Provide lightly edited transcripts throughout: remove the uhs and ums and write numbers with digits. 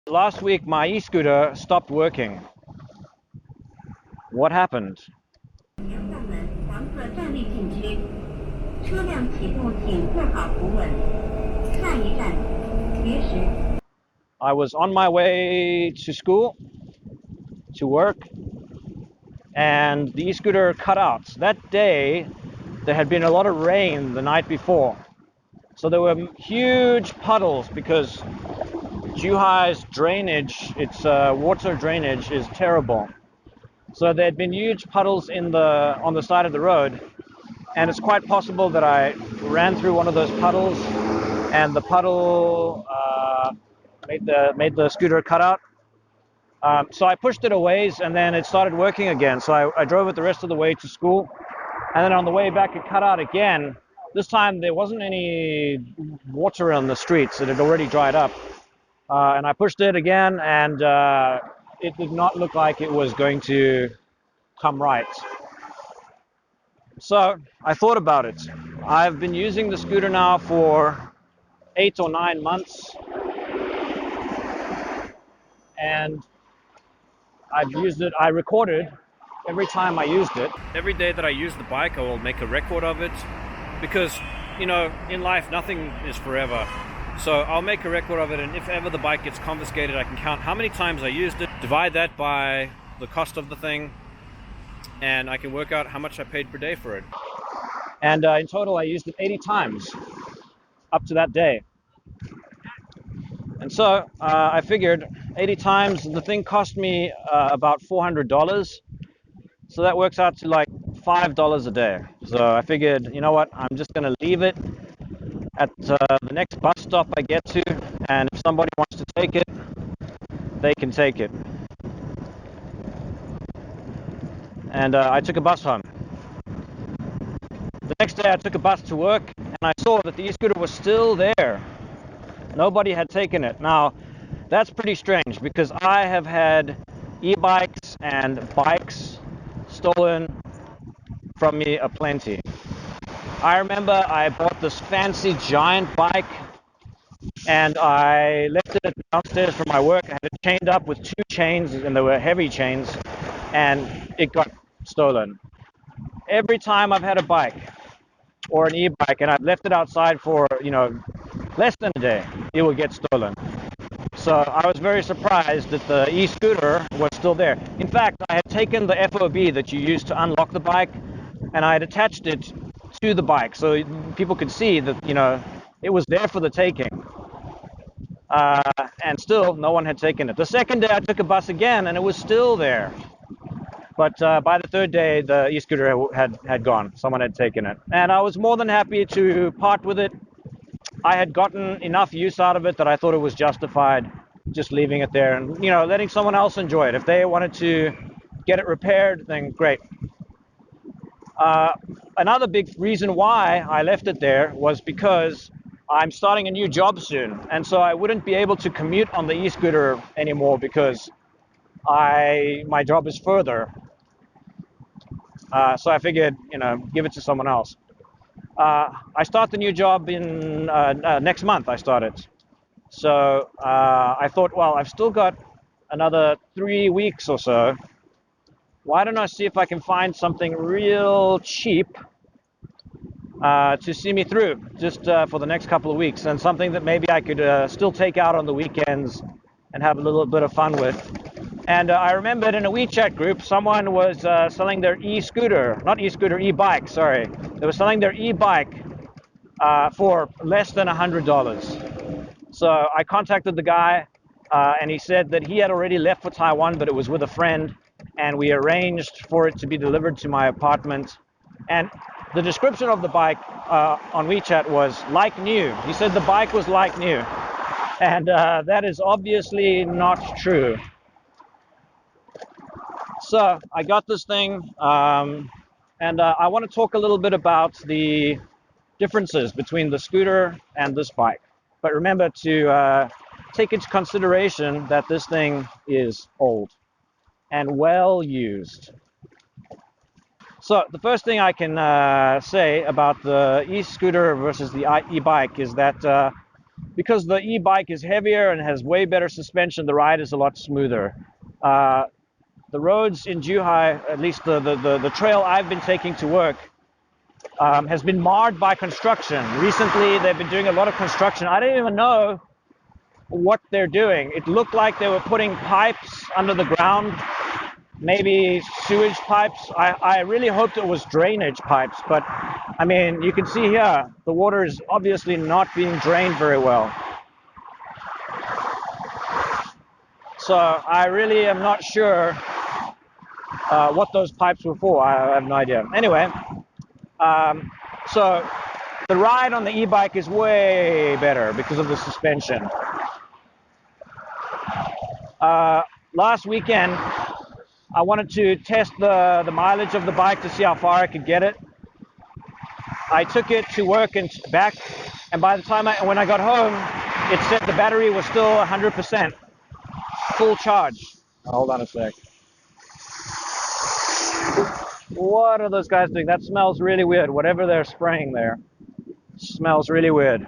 Last week, my e-scooter stopped working. What happened? I was on my way to school, to work, and the e-scooter cut out. That day, there had been a lot of rain the night before. So there were huge puddles because Zhuhai's drainage, its water drainage is terrible. So there had been huge puddles on the side of the road, and it's quite possible that I ran through one of those puddles, and the puddle made the scooter cut out. So I pushed it a ways, and then it started working again. So I drove it the rest of the way to school, and then on the way back it cut out again. This time there wasn't any water on the streets; it had already dried up. And I pushed it again, and it did not look like it was going to come right. So I thought about it. I've been using the scooter now for 8 or 9 months, and I've used it. I recorded every time I used it. Every day that I use the bike, I will make a record of it because, in life, nothing is forever. So I'll make a record of it, and if ever the bike gets confiscated, I can count how many times I used it, divide that by the cost of the thing, and I can work out how much I paid per day for it. And in total, I used it 80 times up to that day. And so I figured 80 times, the thing cost me about $400. So that works out to like $5 a day. So I figured, you know what, I'm just going to leave it at the next bus stop I get to, and if somebody wants to take it, they can take it. And I took a bus home. The next day I took a bus to work, and I saw that the e-scooter was still there. Nobody had taken it. Now, that's pretty strange because I have had e-bikes and bikes stolen from me aplenty. I remember I bought this fancy giant bike, and I left it downstairs from my work. I had it chained up with 2 chains, and they were heavy chains, and it got stolen. Every time I've had a bike or an e-bike and I've left it outside for, less than a day, it will get stolen. So I was very surprised that the e-scooter was still there. In fact, I had taken the FOB that you use to unlock the bike, and I had attached it to the bike so people could see that, it was there for the taking. And still, no one had taken it. The second day, I took a bus again, and it was still there. But by the third day, the e-scooter had gone. Someone had taken it. And I was more than happy to part with it. I had gotten enough use out of it that I thought it was justified just leaving it there and, letting someone else enjoy it. If they wanted to get it repaired, then great. Another big reason why I left it there was because I'm starting a new job soon. And so I wouldn't be able to commute on the e-scooter anymore because my job is further. So I figured, give it to someone else. I start the new job in next month. I started. So I thought, well, I've still got another 3 weeks or so. Why don't I see if I can find something real cheap to see me through just for the next couple of weeks, and something that maybe I could still take out on the weekends and have a little bit of fun with. And I remembered in a WeChat group, someone was selling their e-bike, sorry. They were selling their e-bike for less than $100. So I contacted the guy, and he said that he had already left for Taiwan, but it was with a friend, and we arranged for it to be delivered to my apartment. And the description of the bike on WeChat was like new. He said the bike was like new. And that is obviously not true. So I got this thing, and I want to talk a little bit about the differences between the scooter and this bike. But remember to take into consideration that this thing is old and well used. So the first thing I can say about the e-scooter versus the e-bike is that because the e-bike is heavier and has way better suspension, the ride is a lot smoother. The roads in Zhuhai, at least the trail I've been taking to work, has been marred by construction. Recently, they've been doing a lot of construction. I don't even know what they're doing. It looked like they were putting pipes under the ground, maybe sewage pipes. I really hoped it was drainage pipes, but I mean, you can see here, the water is obviously not being drained very well. So I really am not sure what those pipes were for. I have no idea. Anyway, so the ride on the e-bike is way better because of the suspension. Last weekend, I wanted to test the mileage of the bike to see how far I could get it. I took it to work and back, and by the time when I got home, it said the battery was still 100%, full charge. Hold on a sec. What are those guys doing? That smells really weird. Whatever they're spraying there smells really weird.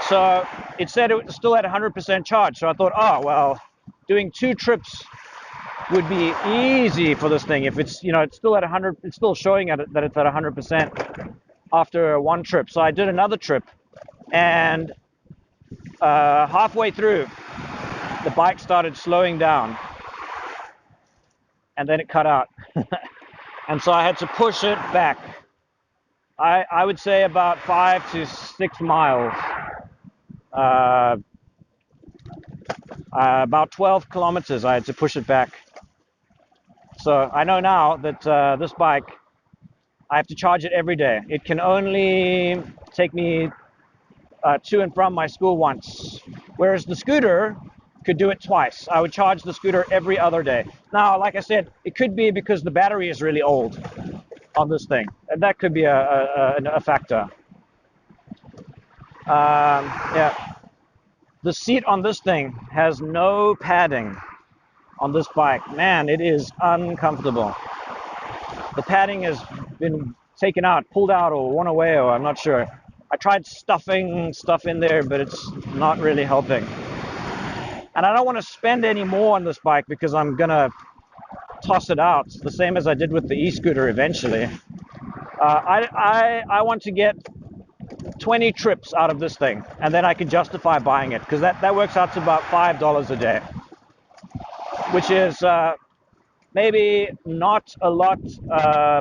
So it said it was still at 100% charge. So I thought, oh, well, doing 2 trips would be easy for this thing. If it's, it's still at 100, it's still showing that it's at 100% after 1 trip. So I did another trip, and halfway through, the bike started slowing down, and then it cut out. And so I had to push it back. I would say about 5 to 6 miles. About 12 kilometers I had to push it back. So I know now that this bike, I have to charge it every day. It can only take me to and from my school once, whereas the scooter could do it twice. I would charge the scooter every other day. Now, like I said, it could be because the battery is really old on this thing. And that could be a factor. Yeah. The seat on this thing has no padding on this bike. Man, it is uncomfortable. The padding has been taken out, pulled out, or worn away, or I'm not sure. I tried stuffing stuff in there, but it's not really helping. And I don't want to spend any more on this bike because I'm gonna toss it out, the same as I did with the e-scooter eventually. I want to get 20 trips out of this thing, and then I can justify buying it, because that works out to about $5 a day, which is maybe not a lot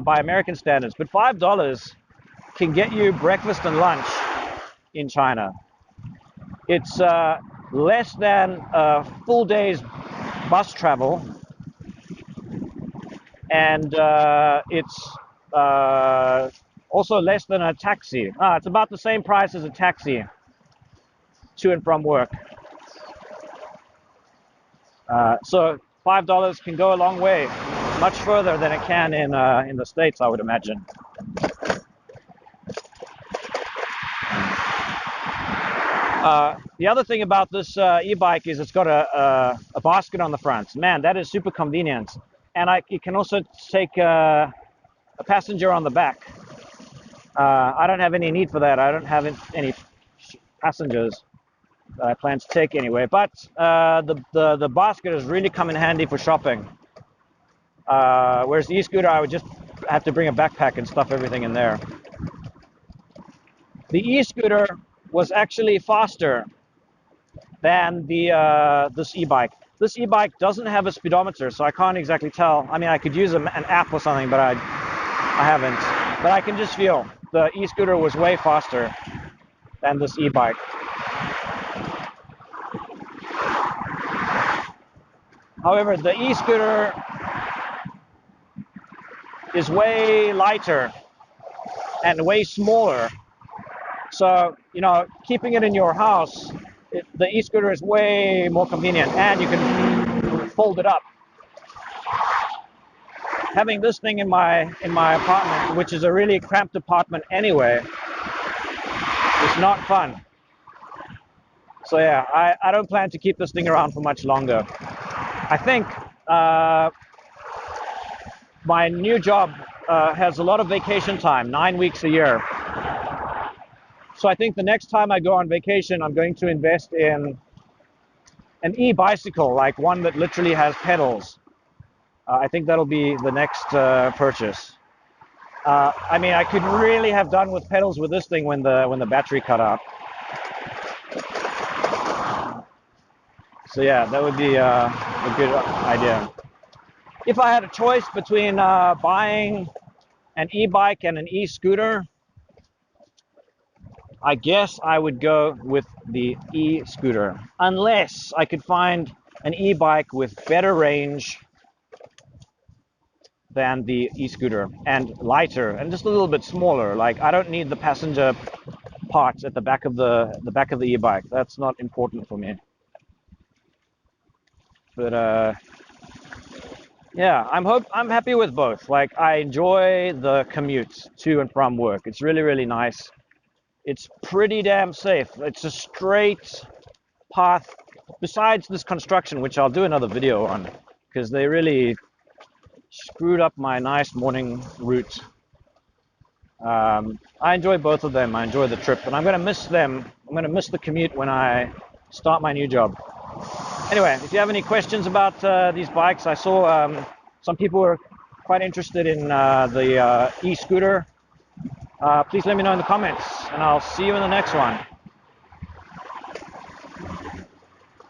by American standards, but $5 can get you breakfast and lunch in China. It's less than a full day's bus travel, and it's also less than a taxi. It's about the same price as a taxi to and from work. So $5 can go a long way, much further than it can in the States, I would imagine. The other thing about this e-bike is it's got a basket on the front. Man, that is super convenient. And it can also take a passenger on the back. I don't have any need for that. I don't have any passengers that I plan to take anyway. But the basket has really come in handy for shopping. Whereas the e-scooter, I would just have to bring a backpack and stuff everything in there. The e-scooter was actually faster than this e-bike. This e-bike doesn't have a speedometer, so I can't exactly tell. I mean, I could use an app or something, but I haven't. But I can just feel the e-scooter was way faster than this e-bike. However, the e-scooter is way lighter and way smaller. So, keeping it in your house, the e-scooter is way more convenient, and you can fold it up. Having this thing in my apartment, which is a really cramped apartment anyway, is not fun. So yeah, I don't plan to keep this thing around for much longer. I think my new job has a lot of vacation time, 9 weeks a year. So I think the next time I go on vacation, I'm going to invest in an e-bicycle, like one that literally has pedals. I think that'll be the next purchase. I mean, I could really have done with pedals with this thing when the battery cut out. So yeah, that would be a good idea. If I had a choice between buying an e-bike and an e-scooter, I guess I would go with the e-scooter, unless I could find an e-bike with better range than the e-scooter and lighter and just a little bit smaller. Like, I don't need the passenger parts at the back of the e-bike. That's not important for me. But yeah, I'm happy with both. Like, I enjoy the commute to and from work. It's really, really nice. It's pretty damn safe. It's a straight path, besides this construction, which I'll do another video on, because they really screwed up my nice morning route. I enjoy both of them. I enjoy the trip, and I'm going to miss them. I'm going to miss the commute when I start my new job. Anyway, if you have any questions about these bikes, I saw some people were quite interested in the e-scooter. Please let me know in the comments, and I'll see you in the next one.